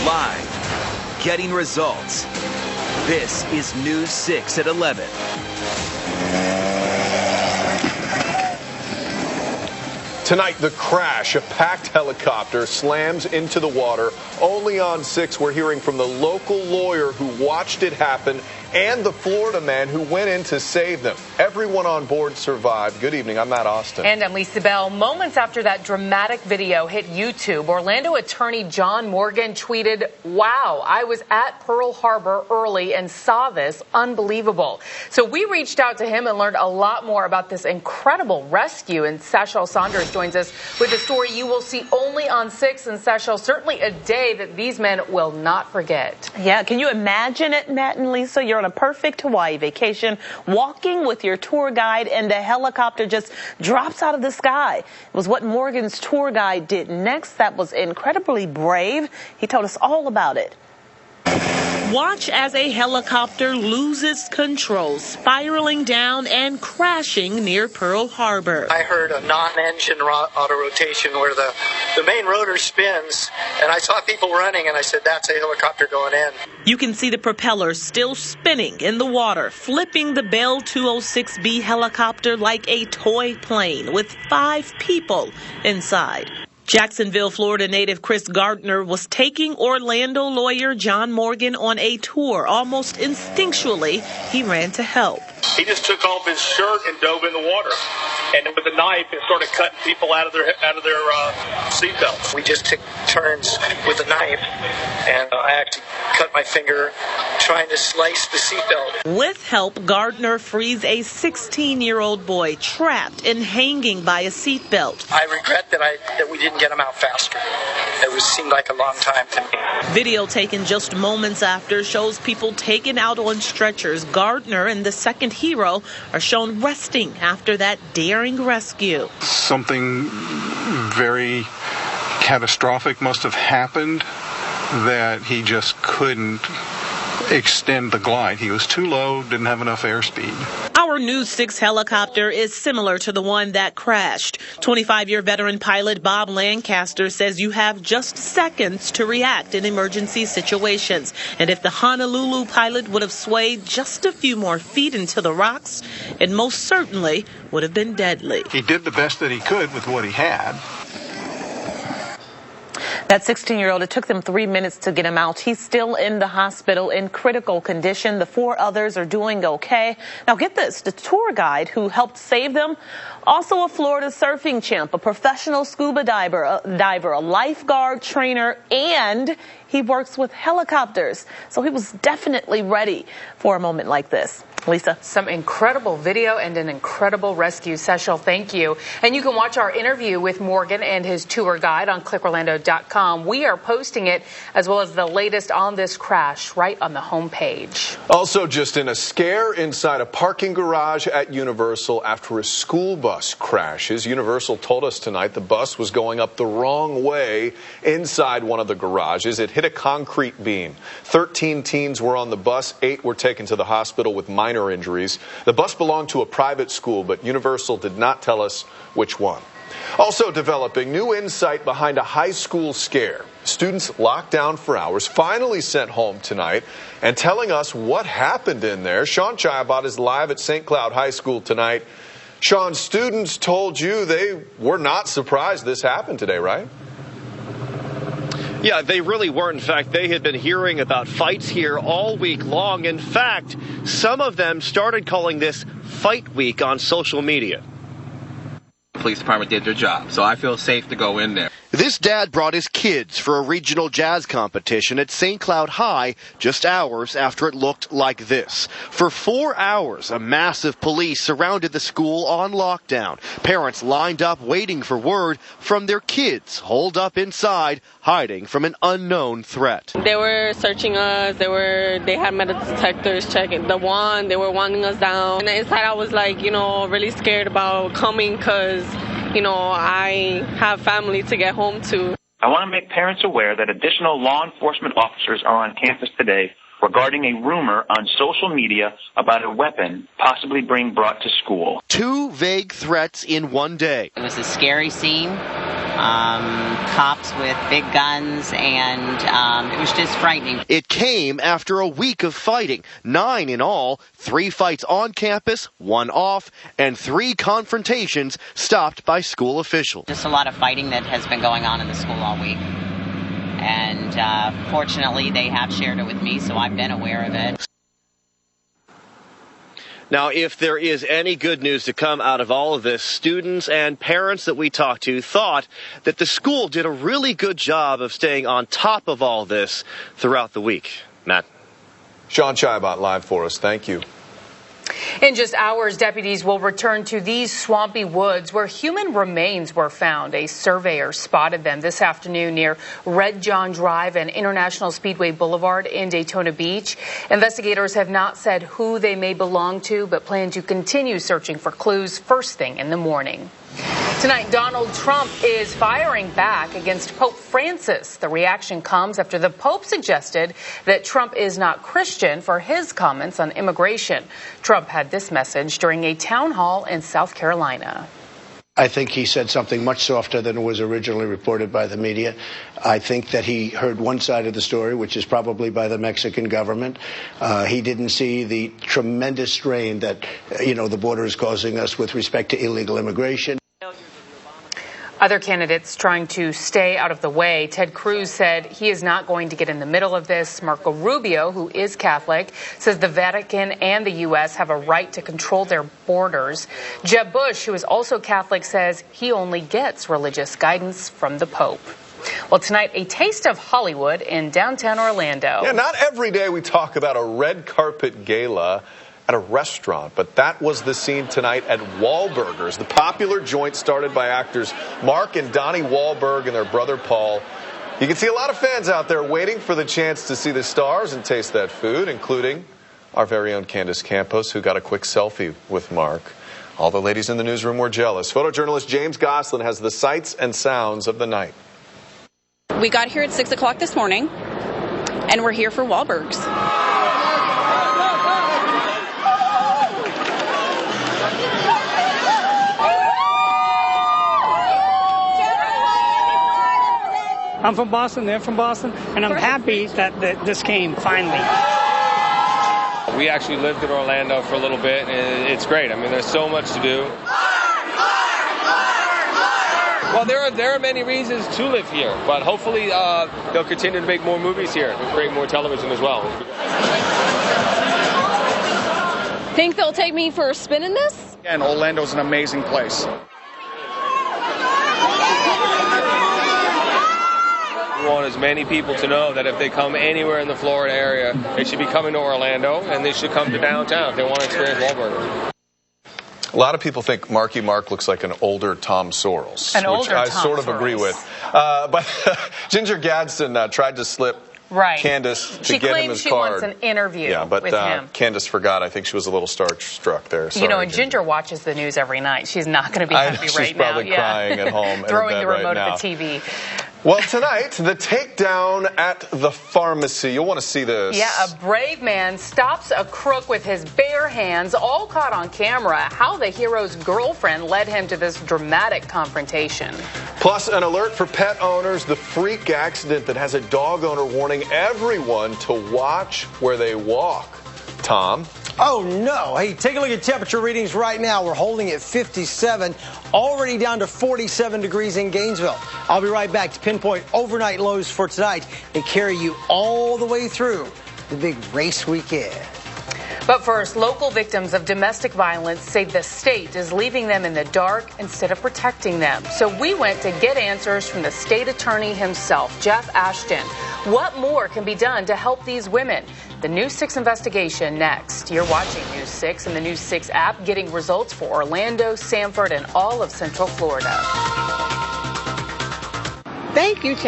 Live, getting results. This is News 6 at 11. Tonight, the crash. A packed helicopter slams into the water. Only on 6, we're hearing from the local lawyer who watched it happen and the Florida man who went in to save them. Everyone on board survived. Good evening. I'm Matt Austin. And I'm Lisa Bell. Moments after that dramatic video hit YouTube, Orlando attorney John Morgan tweeted, "Wow, I was at Pearl Harbor early and saw this. Unbelievable." So we reached out to him and learned a lot more about this incredible rescue. And Sachel Saunders joins us with a story you will see only on 6. And Sachel, certainly a day that these men will not forget. Yeah, can you imagine it, Matt and Lisa? You're on a perfect Hawaii vacation, walking with your tour guide, and the helicopter just drops out of the sky. It was what Morgan's tour guide did next that was incredibly brave. He told us all about it. Watch as a helicopter loses control, spiraling down and crashing near Pearl Harbor. I heard a non-engine auto rotation where the main rotor spins, and I saw people running, and I said, that's a helicopter going in. You can see the propellers still spinning in the water, flipping the Bell 206B helicopter like a toy plane with 5 people inside. Jacksonville, Florida native Chris Gardner was taking Orlando lawyer John Morgan on a tour. Almost instinctually, he ran to help. He just took off his shirt and dove in the water. And with a knife, it started cutting people out of their seatbelts. We just took turns with a knife, and I actually cut my finger trying to slice the seatbelt. With help, Gardner frees a 16-year-old boy trapped and hanging by a seatbelt. I regret that we didn't get him out faster. It seemed like a long time to me. Video taken just moments after shows people taken out on stretchers. Gardner and the second hero are shown resting after that daring rescue. Something very catastrophic must have happened that he just couldn't extend the glide. He was too low, didn't have enough airspeed. Our News 6 helicopter is similar to the one that crashed. 25-year veteran pilot Bob Lancaster says you have just seconds to react in emergency situations. And if the Honolulu pilot would have swayed just a few more feet into the rocks, it most certainly would have been deadly. He did the best that he could with what he had. That 16-year-old, it took them 3 minutes to get him out. He's still in the hospital in critical condition. The 4 others are doing okay. Now get this, the tour guide who helped save them, also a Florida surfing champ, a professional scuba diver, a lifeguard trainer, and he works with helicopters. So he was definitely ready for a moment like this. Lisa. Some incredible video and an incredible rescue. Sachel, thank you. And you can watch our interview with Morgan and his tour guide on clickorlando.com. We are posting it as well as the latest on this crash right on the homepage. Also just in a scare inside a parking garage at Universal after a school bus crashes. Universal told us tonight the bus was going up the wrong way inside one of the garages. It hit a concrete beam. 13 teens were on the bus. 8 were taken to the hospital with minor injuries. The bus belonged to a private school, but Universal did not tell us which one. Also developing new insight behind a high school scare. Students locked down for hours, finally sent home tonight, and telling us what happened in there. Sean Chiabot is live at St. Cloud High School tonight. Sean, students told you they were not surprised this happened today, right? Yeah, they really weren't. In fact, they had been hearing about fights here all week long. In fact, some of them started calling this Fight Week on social media. The police department did their job, so I feel safe to go in there. This dad brought his kids for a regional jazz competition at St. Cloud High just hours after it looked like this. For 4 hours, a massive police surrounded the school on lockdown. Parents lined up waiting for word from their kids holed up inside, hiding from an unknown threat. They were searching us. They had metal detectors checking the wand. They were wanding us down. And inside I was like, really scared about coming because I have family to get home to. I want to make parents aware that additional law enforcement officers are on campus today regarding a rumor on social media about a weapon possibly being brought to school. 2 vague threats in one day. It was a scary scene. Cops with big guns, and it was just frightening. It came after a week of fighting. 9 in all, 3 fights on campus, 1 off, and 3 confrontations stopped by school officials. Just a lot of fighting that has been going on in the school all week. And fortunately, they have shared it with me, so I've been aware of it. Now, if there is any good news to come out of all of this, students and parents that we talked to thought that the school did a really good job of staying on top of all this throughout the week. Matt. Sean Chabot live for us. Thank you. In just hours, deputies will return to these swampy woods where human remains were found. A surveyor spotted them this afternoon near Red John Drive and International Speedway Boulevard in Daytona Beach. Investigators have not said who they may belong to, but plan to continue searching for clues first thing in the morning. Tonight, Donald Trump is firing back against Pope Francis. The reaction comes after the Pope suggested that Trump is not Christian for his comments on immigration. Trump had this message during a town hall in South Carolina. I think he said something much softer than was originally reported by the media. I think that he heard one side of the story, which is probably by the Mexican government. He didn't see the tremendous strain that, the border is causing us with respect to illegal immigration. Other candidates trying to stay out of the way. Ted Cruz said he is not going to get in the middle of this. Marco Rubio, who is Catholic, says the Vatican and the U.S. have a right to control their borders. Jeb Bush, who is also Catholic, says he only gets religious guidance from the Pope. Well, tonight, a taste of Hollywood in downtown Orlando. Yeah, not every day we talk about a red carpet gala at a restaurant, but that was the scene tonight at Wahlburgers, the popular joint started by actors Mark and Donnie Wahlberg and their brother Paul. You can see a lot of fans out there waiting for the chance to see the stars and taste that food, including our very own Candace Campos, who got a quick selfie with Mark. All the ladies in the newsroom were jealous. Photojournalist James Goslin has the sights and sounds of the night. We got here at 6 o'clock this morning, and we're here for Wahlburgers. I'm from Boston, they're from Boston, and I'm happy that this came finally. We actually lived in Orlando for a little bit, and it's great. I mean, there's so much to do. Well, there are many reasons to live here, but hopefully they'll continue to make more movies here and create more television as well. Think they'll take me for a spin in this? And Orlando's an amazing place. We want as many people to know that if they come anywhere in the Florida area, they should be coming to Orlando, and they should come to downtown if they want to experience Wahlburgers. A lot of people think Marky Mark looks like an older Tom Sorrells, which I sort of agree with. But Ginger Gadsden tried to slip Candace to get him his card. She wants an interview with him. Candace forgot. I think she was a little starstruck there. Sorry, and Ginger watches the news every night. She's not going to be happy right now. She's probably crying at home. Throwing the remote at the TV. Well, tonight, the takedown at the pharmacy. You'll want to see this. Yeah, a brave man stops a crook with his bare hands, all caught on camera. How the hero's girlfriend led him to this dramatic confrontation. Plus, an alert for pet owners, the freak accident that has a dog owner warning everyone to watch where they walk. Tom? Oh, no. Hey, take a look at temperature readings right now. We're holding at 57, already down to 47 degrees in Gainesville. I'll be right back to pinpoint overnight lows for tonight and carry you all the way through the big race weekend. But first, local victims of domestic violence say the state is leaving them in the dark instead of protecting them. So we went to get answers from the state attorney himself, Jeff Ashton. What more can be done to help these women? The News 6 investigation next. You're watching News 6 and the News 6 app, getting results for Orlando, Sanford, and all of Central Florida. Thank you, Chad.